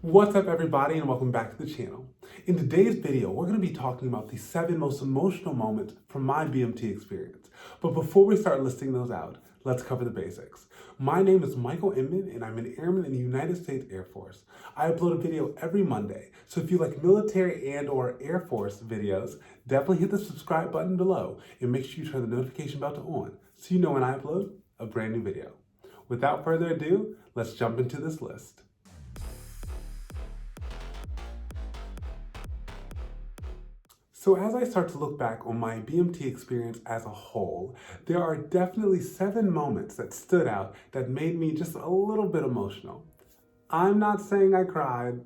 What's up everybody and welcome back to the channel. In today's video, we're going to be talking about the 7 most emotional moments from my BMT experience. But before we start listing those out, let's cover the basics. My name is Michael Inman and I'm an airman in the United States Air Force. I upload a video every Monday, so if you like military and or Air Force videos, definitely hit the subscribe button below and make sure you turn the notification bell to on so you know when I upload a brand new video. Without further ado, let's jump into this list. So as I start to look back on my BMT experience as a whole, there are definitely 7 moments that stood out that made me just a little bit emotional. I'm not saying I cried,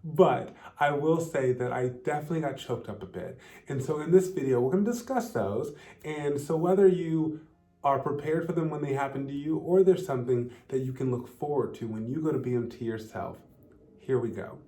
but I will say that I definitely got choked up a bit. And so in this video, we're going to discuss those. And so whether you are prepared for them when they happen to you, or there's something that you can look forward to when you go to BMT yourself, here we go.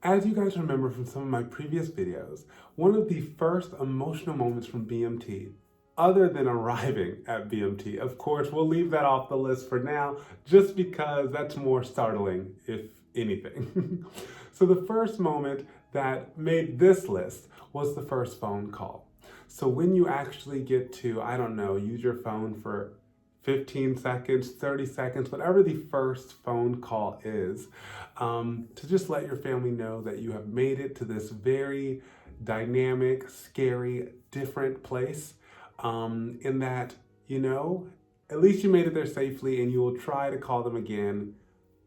As you guys remember from some of my previous videos, one of the first emotional moments from BMT, other than arriving at BMT, of course, we'll leave that off the list for now, just because that's more startling, if anything. So the first moment that made this list was the first phone call. So when you actually get to, I don't know, use your phone for 15 seconds, 30 seconds, whatever the first phone call is, to just let your family know that you have made it to this very dynamic, scary, different place, in that, you know, at least you made it there safely and you will try to call them again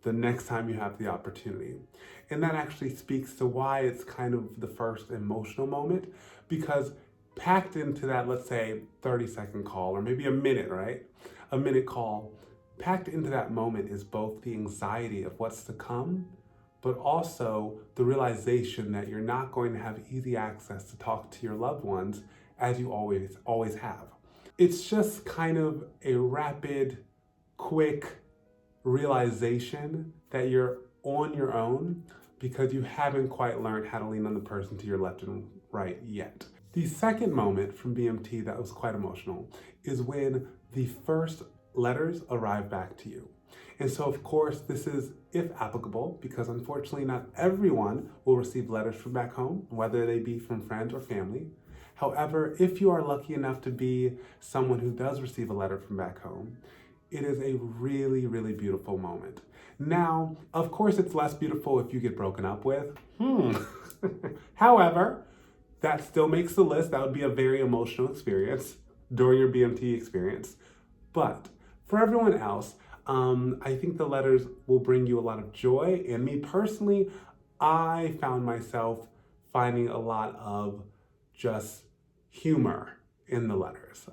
the next time you have the opportunity. And that actually speaks to why it's kind of the first emotional moment, because packed into that, let's say 30-second call or maybe a minute, right? A minute call, packed into that moment is both the anxiety of what's to come, but also the realization that you're not going to have easy access to talk to your loved ones as you always have. It's just kind of a rapid, quick realization that you're on your own because you haven't quite learned how to lean on the person to your left and right yet. The second moment from BMT that was quite emotional is when the first letters arrive back to you. And so of course this is if applicable, because unfortunately not everyone will receive letters from back home, whether they be from friends or family. However, if you are lucky enough to be someone who does receive a letter from back home, it is a really, really beautiful moment. Now, of course it's less beautiful if you get broken up with. However, that still makes the list. That would be a very emotional experience during your BMT experience. But for everyone else, I think the letters will bring you a lot of joy. And me personally, I found myself finding a lot of just humor in the letters.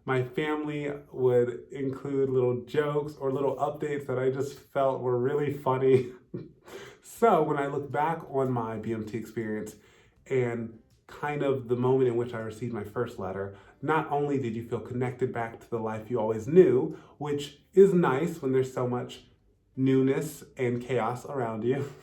My family would include little jokes or little updates that I just felt were really funny. So when I look back on my BMT experience and kind of the moment in which I received my first letter, not only did you feel connected back to the life you always knew, which is nice when there's so much newness and chaos around you,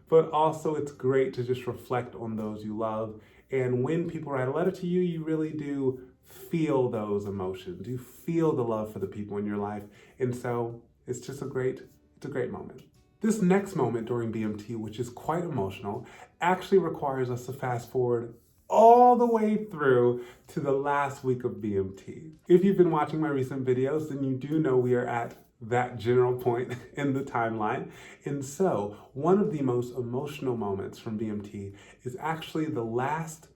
but also it's great to just reflect on those you love. And when people write a letter to you, you really do feel those emotions. You feel the love for the people in your life. And so it's just a great moment. This next moment during BMT, which is quite emotional, actually requires us to fast forward all the way through to the last week of BMT. If you've been watching my recent videos, then you do know we are at that general point in the timeline. And so one of the most emotional moments from BMT is actually the last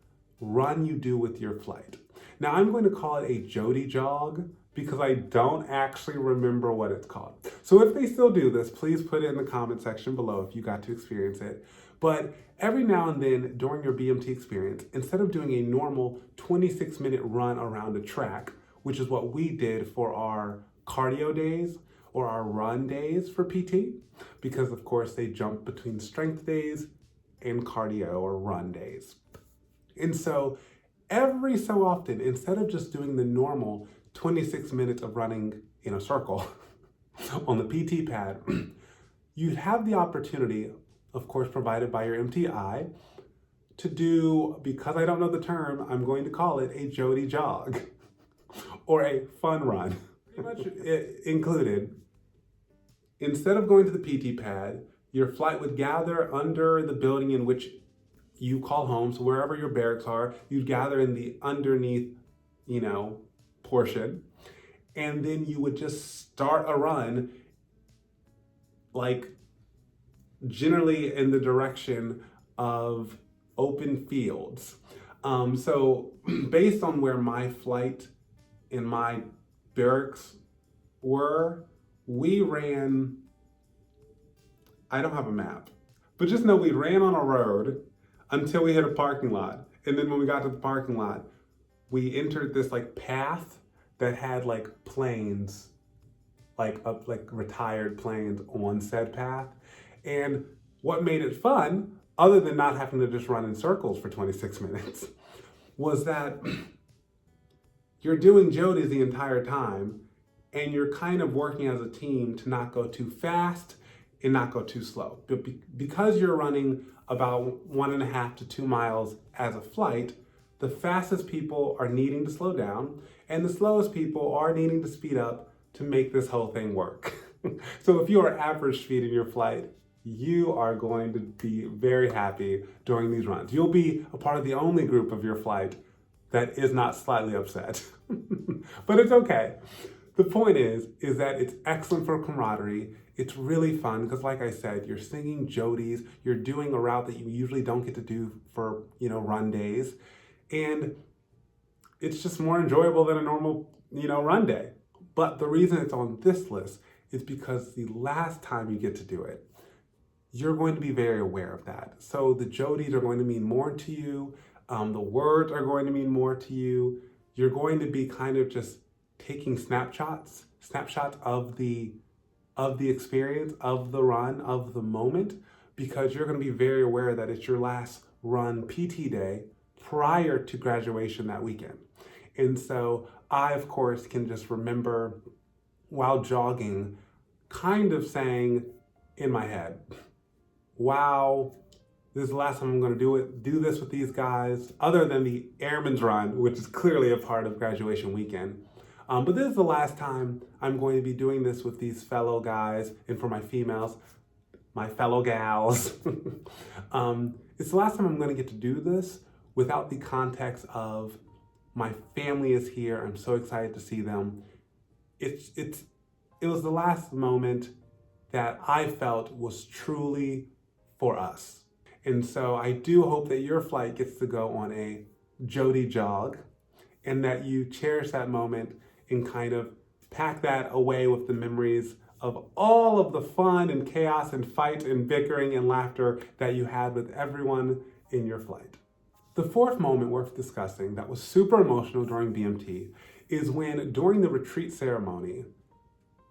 run you do with your flight. Now I'm going to call it a Jody jog because I don't actually remember what it's called. So if they still do this, please put it in the comment section below if you got to experience it. But every now and then during your BMT experience, instead of doing a normal 26-minute run around a track, which is what we did for our cardio days or our run days for PT, because of course they jump between strength days and cardio or run days. And so every so often, instead of just doing the normal 26 minutes of running in a circle on the PT pad, you'd have the opportunity, of course provided by your MTI, to do, because I don't know the term, I'm going to call it a Jody jog or a fun run. Pretty much included Instead of going to the PT pad, your flight would gather under the building in which you call home. So wherever your barracks are, you'd gather in the underneath, portion. And then you would just start a run, like generally in the direction of open fields. So based on where my flight and my barracks were, we ran, I don't have a map, but just know we ran on a road until we hit a parking lot. And then when we got to the parking lot, we entered this like path that had like planes, like retired planes on said path. And what made it fun, other than not having to just run in circles for 26 minutes, was that you're doing jodies the entire time and you're kind of working as a team to not go too fast and not go too slow. But because you're running about 1.5 to 2 miles as a flight, the fastest people are needing to slow down and the slowest people are needing to speed up to make this whole thing work. So if you are average speed in your flight, you are going to be very happy during these runs. You'll be a part of the only group of your flight that is not slightly upset. But it's okay. The point is that it's excellent for camaraderie. It's really fun because, like I said, you're singing jodies, you're doing a route that you usually don't get to do for, run days. And it's just more enjoyable than a normal, run day. But the reason it's on this list is because the last time you get to do it, you're going to be very aware of that. So the jodies are going to mean more to you. The words are going to mean more to you. You're going to be kind of just taking snapshots of the experience, of the run, of the moment, because you're going to be very aware that it's your last run PT day prior to graduation that weekend. And so I, of course, can just remember while jogging, kind of saying in my head, wow, this is the last time I'm going to do this with these guys, other than the Airman's Run, which is clearly a part of graduation weekend. But this is the last time I'm going to be doing this with these fellow guys, and for my females, my fellow gals. It's the last time I'm going to get to do this without the context of my family is here. I'm so excited to see them. It was the last moment that I felt was truly for us. And so I do hope that your flight gets to go on a jody jog and that you cherish that moment and kind of pack that away with the memories of all of the fun and chaos and fight and bickering and laughter that you had with everyone in your flight. The fourth moment worth discussing that was super emotional during BMT is when, during the retreat ceremony,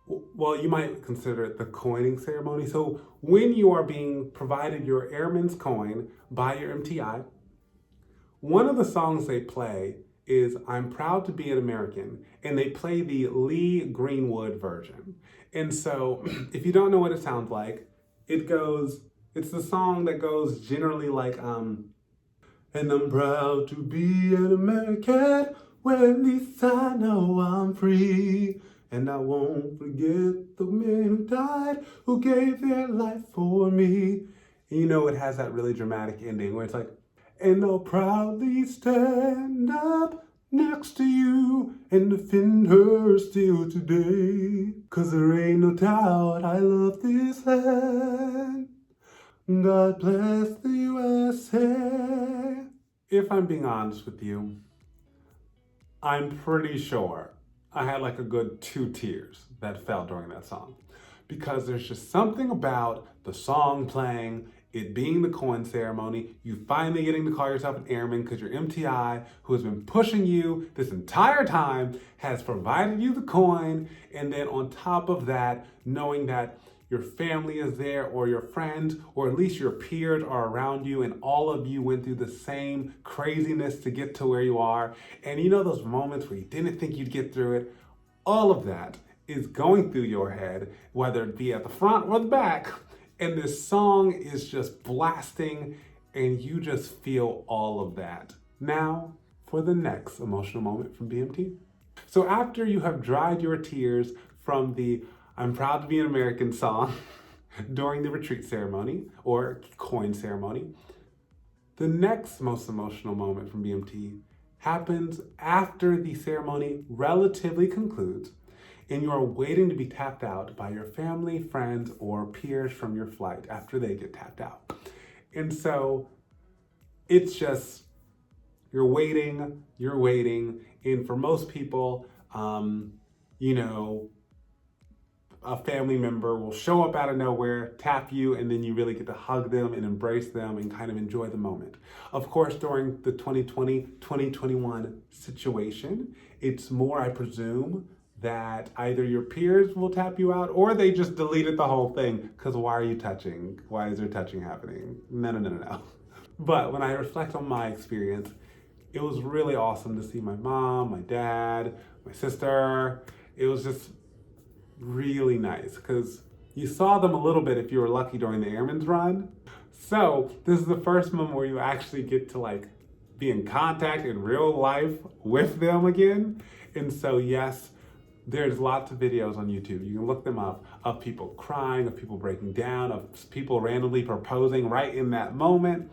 well, you might consider it the coining ceremony. So when you are being provided your airman's coin by your MTI, one of the songs they play is I'm Proud to Be an American, and they play the Lee Greenwood version. And so if you don't know what it sounds like, it's the song that goes generally like, and I'm proud to be an American, well, at least I know I'm free. And I won't forget the men who died, who gave their life for me. And it has that really dramatic ending where it's like, and I'll proudly stand up next to you and defend her still today. 'Cause there ain't no doubt I love this land. God bless the USA. If I'm being honest with you, I'm pretty sure I had like a good 2 tears that fell during that song, because there's just something about the song playing, it being the coin ceremony, you finally getting to call yourself an airman because your MTI, who has been pushing you this entire time, has provided you the coin. And then on top of that, knowing that your family is there, or your friends, or at least your peers are around you, and all of you went through the same craziness to get to where you are. And those moments where you didn't think you'd get through it, all of that is going through your head, whether it be at the front or the back. And this song is just blasting, and you just feel all of that. Now for the next emotional moment from BMT. So after you have dried your tears from the I'm Proud to Be an American song during the retreat ceremony or coin ceremony. The next most emotional moment from BMT happens after the ceremony relatively concludes and you are waiting to be tapped out by your family, friends, or peers from your flight after they get tapped out. And so it's just, you're waiting, and for most people, you know, a family member will show up out of nowhere, tap you, and then you really get to hug them and embrace them and kind of enjoy the moment. Of course, during the 2020-2021 situation, it's more, I presume, that either your peers will tap you out or they just deleted the whole thing because why are you touching? Why is there touching happening? No. But when I reflect on my experience, it was really awesome to see my mom, my dad, my sister. It was just really nice because you saw them a little bit if you were lucky during the Airman's Run. So this is the first moment where you actually get to like be in contact in real life with them again. And so yes, there's lots of videos on YouTube. You can look them up of people crying, of people breaking down, of people randomly proposing right in that moment.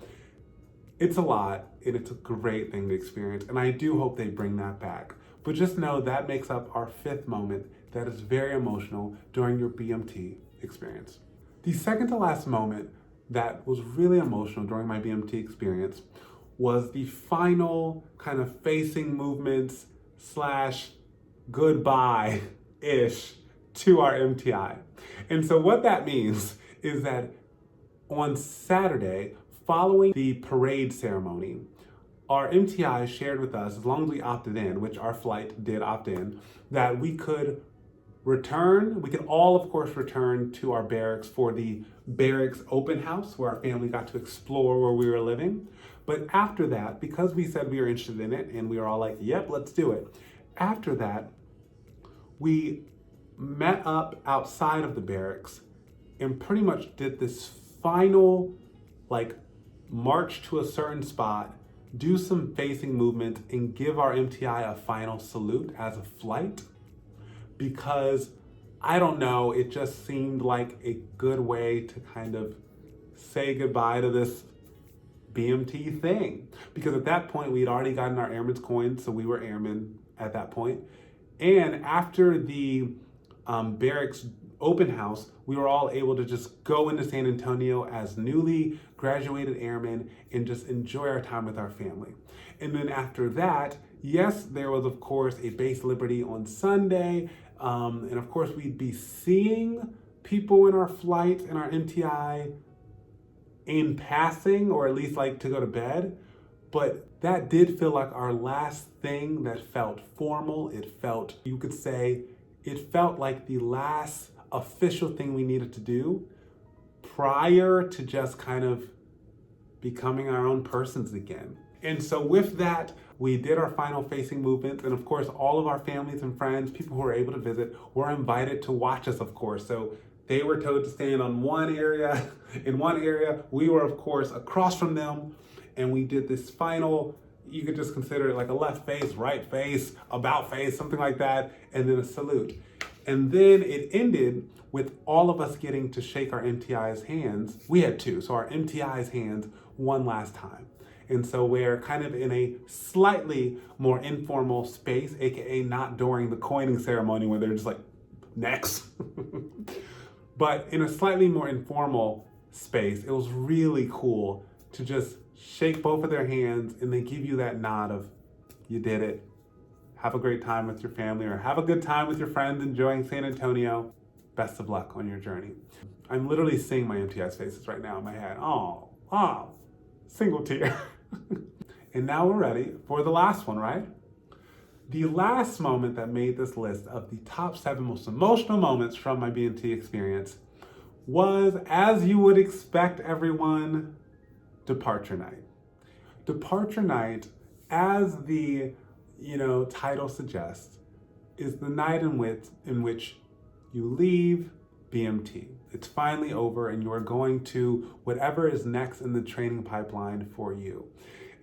It's a lot and it's a great thing to experience. And I do hope they bring that back. But just know that makes up our fifth moment that is very emotional during your BMT experience. The second to last moment that was really emotional during my BMT experience was the final kind of facing movements / goodbye-ish to our MTI. And so what that means is that on Saturday, following the parade ceremony, our MTI shared with us, as long as we opted in, which our flight did opt in, that we could return. We could all, of course, return to our barracks for the barracks open house where our family got to explore where we were living. But after that, because we said we were interested in it and we were all like, yep, let's do it. After that, we met up outside of the barracks and pretty much did this final like march to a certain spot, do some facing movements, and give our MTI a final salute as a flight. Because I don't know, it just seemed like a good way to kind of say goodbye to this BMT thing. Because at that point, we had already gotten our airman's coins, so we were airmen at that point. And after the barracks open house, we were all able to just go into San Antonio as newly graduated airmen and just enjoy our time with our family. And then after that, yes, there was of course a base Liberty on Sunday. And of course we'd be seeing people in our flight and our MTI in passing, or at least like to go to bed. But that did feel like our last thing that felt formal. It felt, you could say, it felt like the last official thing we needed to do prior to just kind of becoming our own persons again. And so with that, we did our final facing movements. And of course, all of our families and friends, people who were able to visit, were invited to watch us, of course. So they were told to stand on one area, in one area. We were, of course, across from them. And we did this final, you could just consider it like a left face, right face, about face, something like that, and then a salute. And then it ended with all of us getting to shake our MTI's hands. We had two, so our MTI's hands one last time. And so we're kind of in a slightly more informal space, AKA not during the coining ceremony where they're just like, next. But in a slightly more informal space, it was really cool to just shake both of their hands and they give you that nod of, you did it. Have a great time with your family, or have a good time with your friends enjoying San Antonio. Best of luck on your journey. I'm literally seeing my MTI's faces right now in my head. Oh, single tear. And now we're ready for the last one, right? The last moment that made this list of the top 7 most emotional moments from my BMT experience was, as you would expect, everyone, departure night. Departure night, as the title suggests, is the night in which you leave BMT. It's finally over and you are going to whatever is next in the training pipeline for you.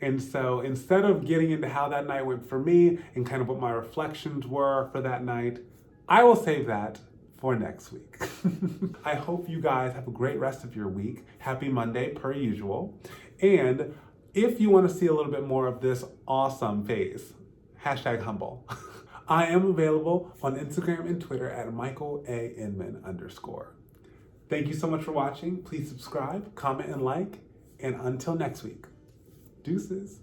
And so instead of getting into how that night went for me and kind of what my reflections were for that night, I will save that for next week. I hope you guys have a great rest of your week. Happy Monday, per usual. And if you want to see a little bit more of this awesome face, #humble. I am available on Instagram and Twitter at @MichaelA_Inman_. Thank you so much for watching. Please subscribe, comment, and like. And until next week, deuces.